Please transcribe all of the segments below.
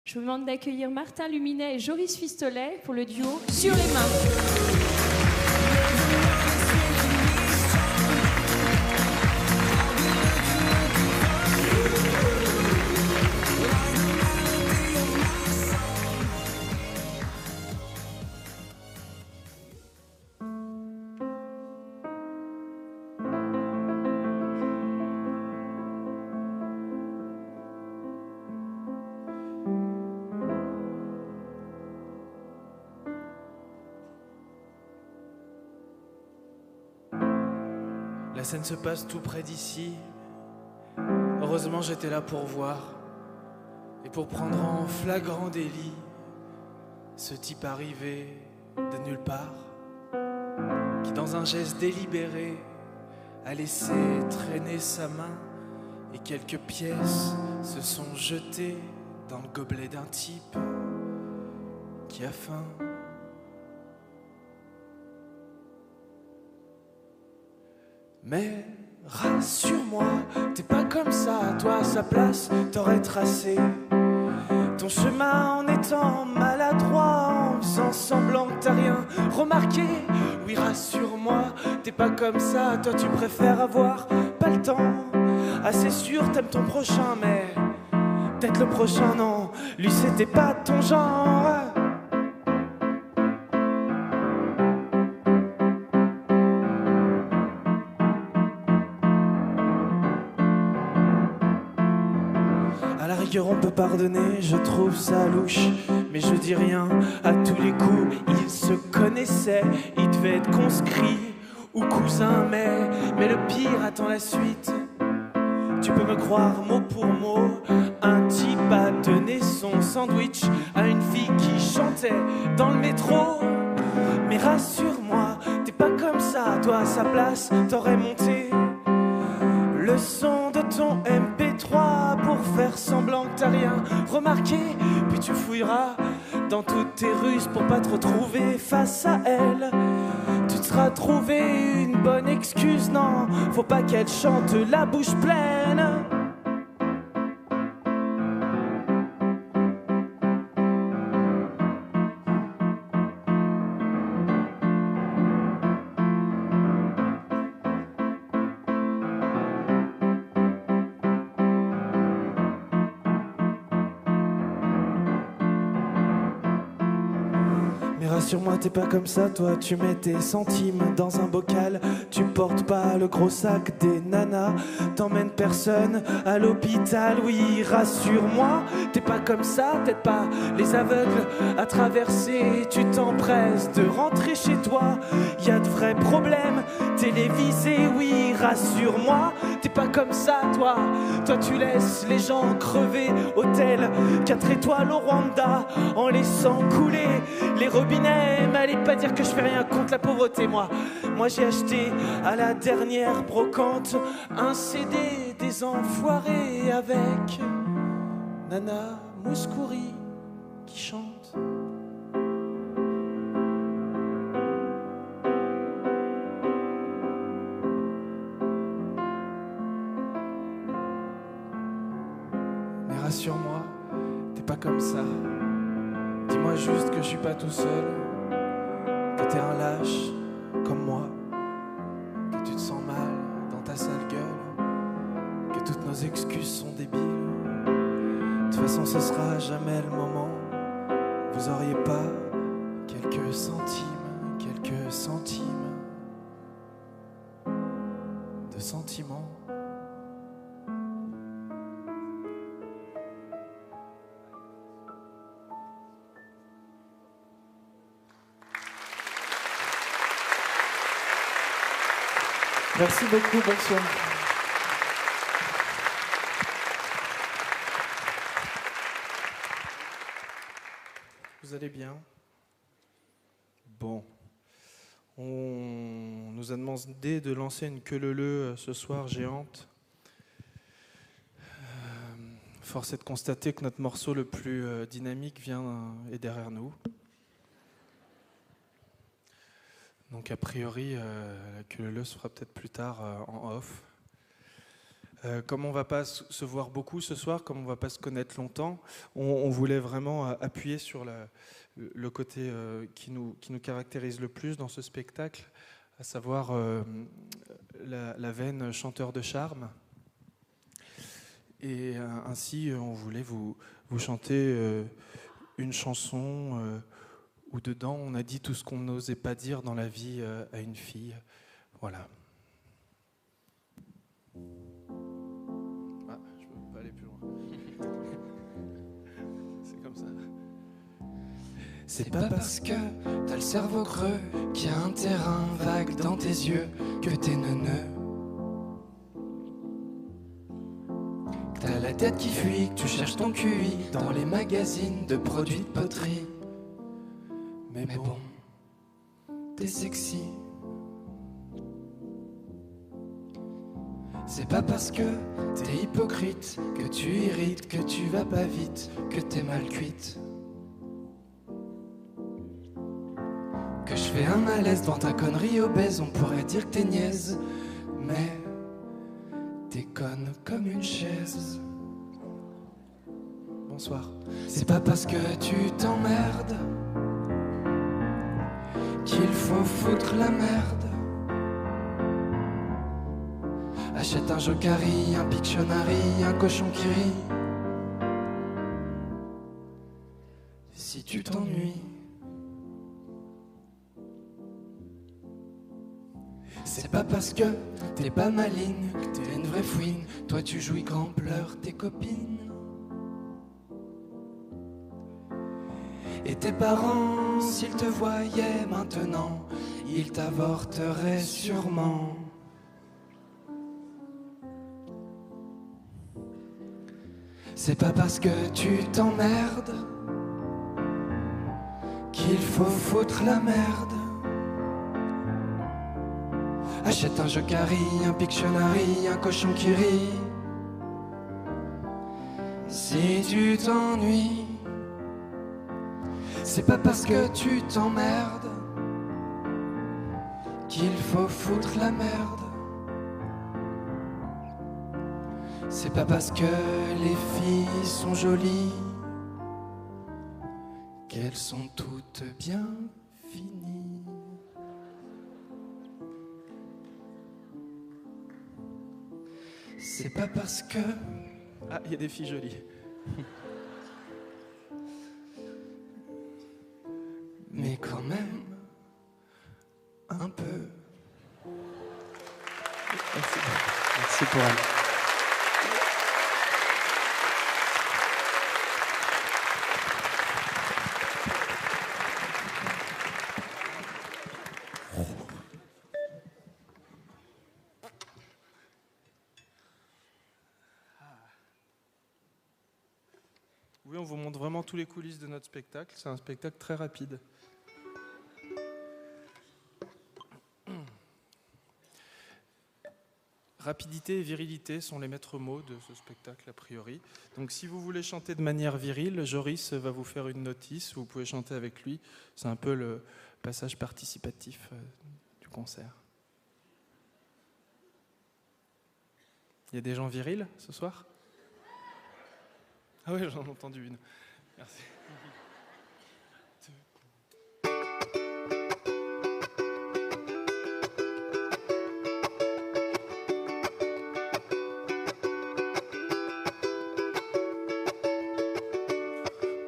Je vous demande d'accueillir Martin Luminet et Joris Fistolet pour le duo Sur les mains. La scène se passe tout près d'ici. Heureusement j'étais là pour voir et pour prendre en flagrant délit ce type arrivé de nulle part qui dans un geste délibéré a laissé traîner sa main et quelques pièces se sont jetées dans le gobelet d'un type qui a faim. Mais rassure-moi, t'es pas comme ça, toi à sa place, t'aurais tracé ton chemin en étant maladroit, en faisant semblant que t'as rien remarqué. Oui, rassure-moi, t'es pas comme ça, toi tu préfères avoir pas le temps. Ah c'est sûr, t'aimes ton prochain, mais peut-être le prochain non, lui c'était pas ton genre. On peut pardonner, je trouve ça louche, mais je dis rien. À tous les coups, ils se connaissaient, ils devaient être conscrits ou cousins, mais le pire attend la suite. Tu peux me croire mot pour mot, un type a donné son sandwich à une fille qui chantait dans le métro. Mais rassure-moi, t'es pas comme ça, toi à sa place, t'aurais monté le son de ton MP3 pour faire semblant que t'as rien remarqué. Puis tu fouilleras dans toutes tes ruses pour pas te retrouver face à elle. Tu te seras trouvé une bonne excuse, non, faut pas qu'elle chante la bouche pleine. Rassure-moi, t'es pas comme ça, toi tu mets tes centimes dans un bocal. Tu portes pas le gros sac des nanas, t'emmènes personne à l'hôpital. Oui, rassure-moi, t'es pas comme ça, t'aides pas les aveugles à traverser. Tu t'empresses de rentrer chez toi, y a de vrais problèmes télévisés. Oui, rassure-moi, t'es pas comme ça, toi tu laisses les gens crever. Hôtel 4 étoiles au Rwanda en laissant couler les robinets. M'allez pas dire que je fais rien contre la pauvreté. Moi j'ai acheté à la dernière brocante un CD des Enfoirés avec Nana Mouskouri qui chante. Mais rassure-moi, t'es pas comme ça. Dis-moi juste que je suis pas tout seul, que t'es un lâche comme moi, que tu te sens mal dans ta sale gueule, que toutes nos excuses sont débiles. De toute façon ce sera jamais le moment. Vous auriez pas quelques centimes de sentiments. Merci beaucoup, bonsoir. Vous allez bien? Bon. On nous a demandé de lancer une queue-leu-leu ce soir géante. Force est de constater que notre morceau le plus dynamique est derrière nous. Donc a priori, la queue-leu-leu se fera peut-être plus tard en off. Comme on ne va pas se voir beaucoup ce soir, comme on ne va pas se connaître longtemps, on voulait vraiment appuyer sur le côté qui nous caractérise le plus dans ce spectacle, à savoir la veine chanteur de charme. Et ainsi, on voulait vous chanter une chanson où dedans, on a dit tout ce qu'on n'osait pas dire dans la vie à une fille. Voilà. Ah, je peux pas aller plus loin. C'est comme ça. C'est pas parce que t'as le cerveau creux qu'il y a un terrain vague dans tes yeux que t'es neuneux. Que t'as la tête qui fuit, que tu cherches ton QI dans les magazines de produits de poterie. Mais bon, t'es sexy. C'est pas parce que t'es hypocrite que tu irrites, que tu vas pas vite, que t'es mal cuite. Que je fais un malaise devant ta connerie obèse, on pourrait dire que t'es niaise, mais t'es conne comme une chaise. Bonsoir. C'est pas parce que tu t'emmerdes qu'il faut foutre la merde. Achète un Jokari, un Pictionary, un cochon qui rit. Si tu t'ennuies. C'est pas parce que t'es pas maligne que t'es une vraie fouine. Toi tu jouis grand pleure tes copines. Et tes parents, s'ils te voyaient maintenant, ils t'avorteraient sûrement. C'est pas parce que tu t'emmerdes qu'il faut foutre la merde. Achète un Jokari, un Pictionary, un cochon qui rit. Si tu t'ennuies, c'est pas parce que tu t'emmerdes qu'il faut foutre la merde. C'est pas parce que les filles sont jolies qu'elles sont toutes bien finies. C'est pas parce que... Ah, il y a des filles jolies. Mais quand même, un peu. Merci. Merci pour elle. Oui, on vous montre vraiment tous les coulisses de notre spectacle. C'est un spectacle très rapide. Rapidité et virilité sont les maîtres mots de ce spectacle a priori. Donc si vous voulez chanter de manière virile, Joris va vous faire une notice, vous pouvez chanter avec lui. C'est un peu le passage participatif du concert. Il y a des gens virils ce soir ? Ah oui, j'en ai entendu une. Merci.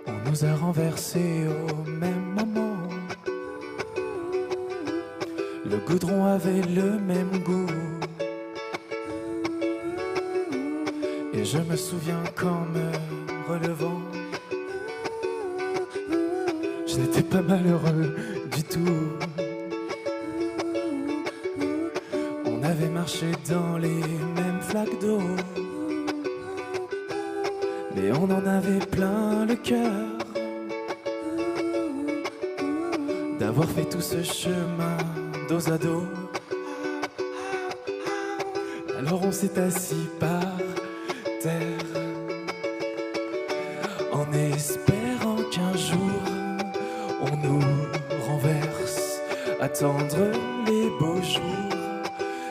On nous a renversés au même moment. Le goudron avait le même goût. Et je me souviens qu'en me relevant, je n'étais pas malheureux du tout. On avait marché dans les mêmes flaques d'eau, mais on en avait plein le cœur d'avoir fait tout ce chemin dos à dos. Alors on s'est assis par terre en espérant qu'un jour on nous renverse. Attendre les beaux jours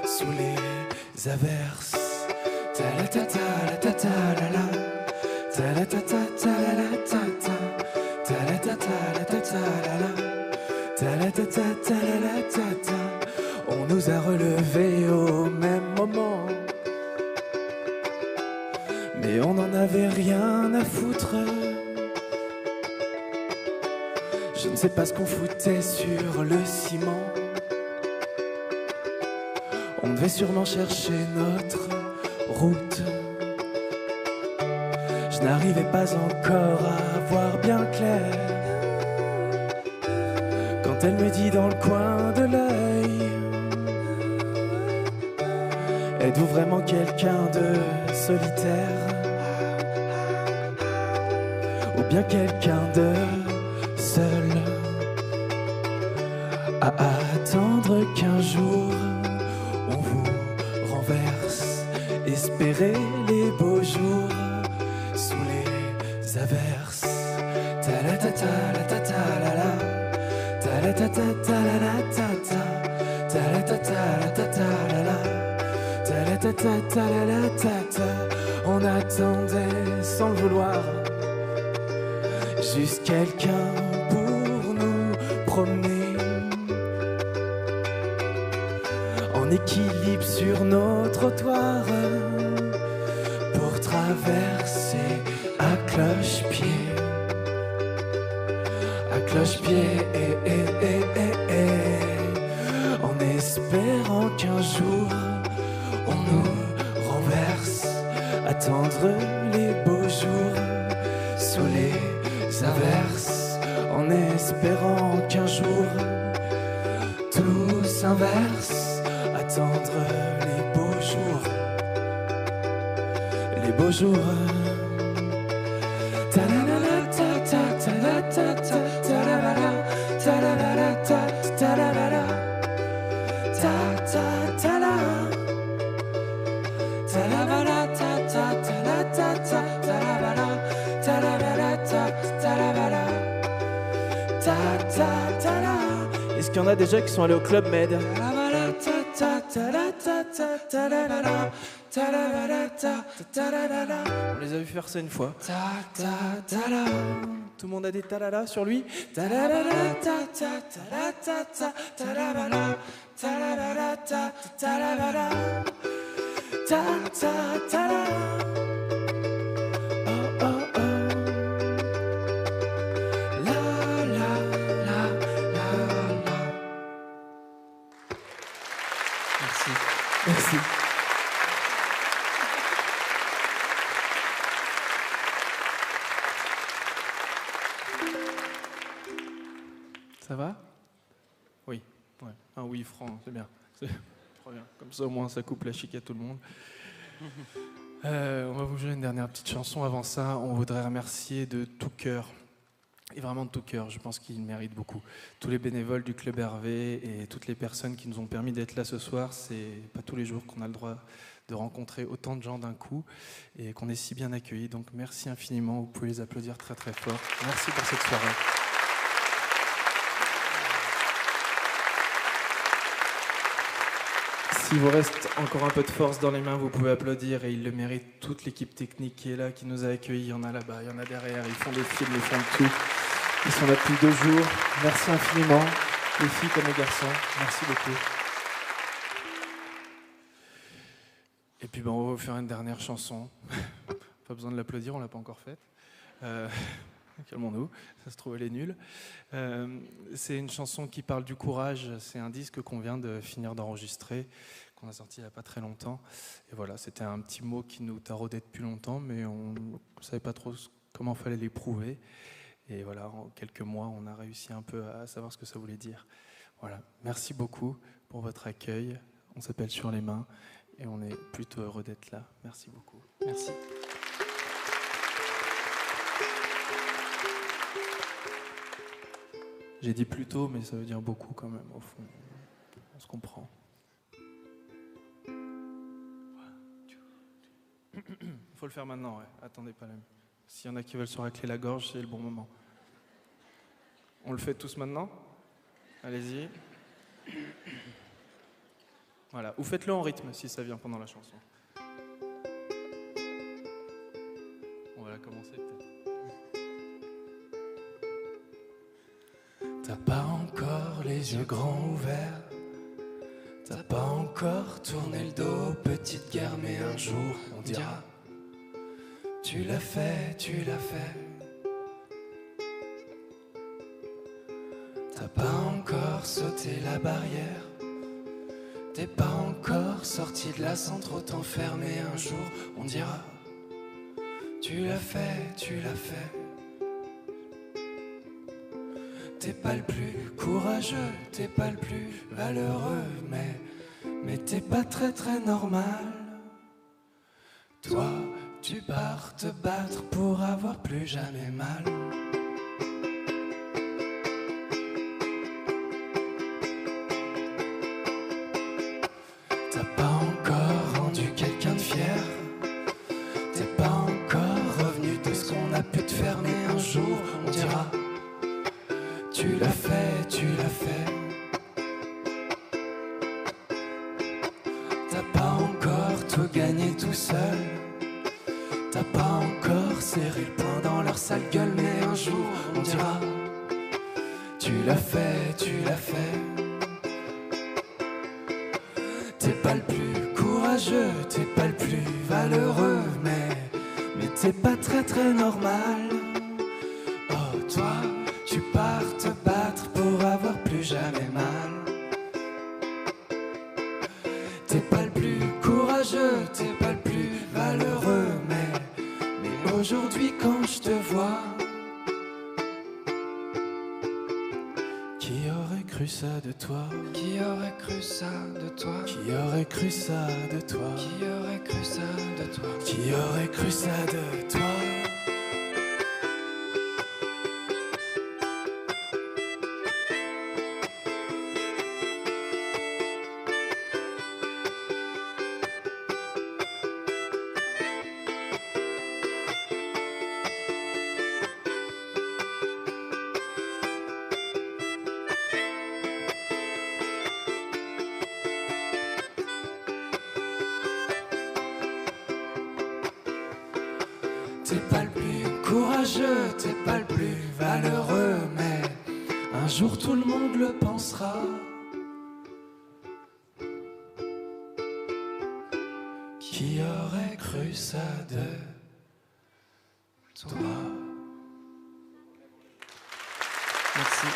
sous les averses. Ta Ta-la-ta-ta, ta-la-la-ta-ta. On nous a relevés au même moment, mais on n'en avait rien à foutre. Je ne sais pas ce qu'on foutait sur le ciment. On devait sûrement chercher notre route. Je n'arrivais pas encore à voir bien clair quand elle me dit dans le coin de l'œil: êtes-vous vraiment quelqu'un de solitaire, ou bien quelqu'un de seul, à attendre qu'un jour on vous renverse? Espérez les beaux jours sous les averses. Ta-la-ta-ta, la-ta-ta, la-la. Ta-la-ta-ta, ta-la-la-ta-ta. Ta-la-ta-ta, la-ta-ta, la-la. Ta-la-ta-ta, ta-la-la-ta-ta. On attendait sans le vouloir juste quelqu'un pour nous promener en équilibre sur nos trottoirs, pour traverser à cloche-pied, en espérant qu'un jour on nous renverse. Attendre les beaux jours sous les averses, en espérant qu'un jour tout s'inverse. Attendre les beaux jours, les beaux jours. Est-ce qu'il y en a déjà qui sont allés au Club Med? On les a vu faire ça une fois. Tout le monde a des talala sur lui. Merci. Ça va? Oui. Ouais. Un oui franc, c'est bien. C'est trop bien. Comme ça, au moins, ça coupe la chic à tout le monde. On va vous jouer une dernière petite chanson. Avant ça, on voudrait remercier de tout cœur, et vraiment de tout cœur, je pense qu'il mérite beaucoup, tous les bénévoles du Club Hervé et toutes les personnes qui nous ont permis d'être là ce soir. C'est pas tous les jours qu'on a le droit de rencontrer autant de gens d'un coup et qu'on est si bien accueillis. Donc merci infiniment, vous pouvez les applaudir très très fort. Merci pour cette soirée. S'il vous reste encore un peu de force dans les mains, vous pouvez applaudir, et ils le méritent. Toute l'équipe technique qui est là, qui nous a accueillis, il y en a là-bas, il y en a derrière, ils font des films, ils font de tout. Ils sont là depuis 2 jours. Merci infiniment, les filles comme les garçons. Merci beaucoup. Et puis on va vous faire une dernière chanson. Pas besoin de l'applaudir, on l'a pas encore faite. Calmons-nous, ça se trouve elle est nulle. C'est une chanson qui parle du courage. C'est un disque qu'on vient de finir d'enregistrer, qu'on a sorti il n'y a pas très longtemps. Et voilà, c'était un petit mot qui nous taraudait depuis longtemps, mais on ne savait pas trop comment il fallait l'éprouver. Et voilà, en quelques mois, on a réussi un peu à savoir ce que ça voulait dire. Voilà, merci beaucoup pour votre accueil. On s'appelle Sur les mains et on est plutôt heureux d'être là. Merci beaucoup. Merci. J'ai dit plutôt, mais ça veut dire beaucoup quand même, au fond. On se comprend. Il faut le faire maintenant, ouais. Attendez pas là. S'il y en a qui veulent se racler la gorge, c'est le bon moment. On le fait tous maintenant? Allez-y. Voilà. Ou faites-le en rythme, si ça vient pendant la chanson. On va la commencer peut-être. T'as pas encore les yeux grands ouverts, t'as pas encore tourné le dos, petite guerre, mais un jour on dira tu l'as fait, tu l'as fait. T'as pas encore sauté la barrière, t'es pas encore sorti de là sans trop t'enfermer, un jour on dira tu l'as fait, tu l'as fait. T'es pas le plus courageux, t'es pas le plus valeureux, mais t'es pas très très normal. Toi, tu pars te battre pour avoir plus jamais mal. T'as pas encore rendu quelqu'un de fier, t'es pas encore revenu de ce qu'on a pu te faire, mais un jour on dira tu l'as fait, tu l'as fait. T'as pas encore tout gagné tout seul, t'as pas encore serré le poing dans leur sale gueule, mais un jour on dira tu l'as fait, tu l'as fait. T'es pas le plus courageux, t'es pas le plus valeureux, mais t'es pas très très normal. Oh toi, tu pars te battre pour avoir plus jamais mal. T'es pas le plus courageux, t'es pas le plus valeureux, mais aujourd'hui quand je te vois, qui aurait cru ça de toi? Qui aurait cru ça de toi? Qui aurait cru ça de toi? Qui aurait cru ça de toi? Qui aurait cru ça de toi? T'es pas le plus courageux, t'es pas le plus valeureux, mais un jour tout le monde le pensera. Qui aurait cru ça de toi? Merci.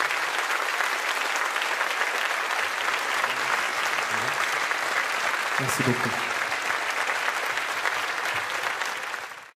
Merci beaucoup.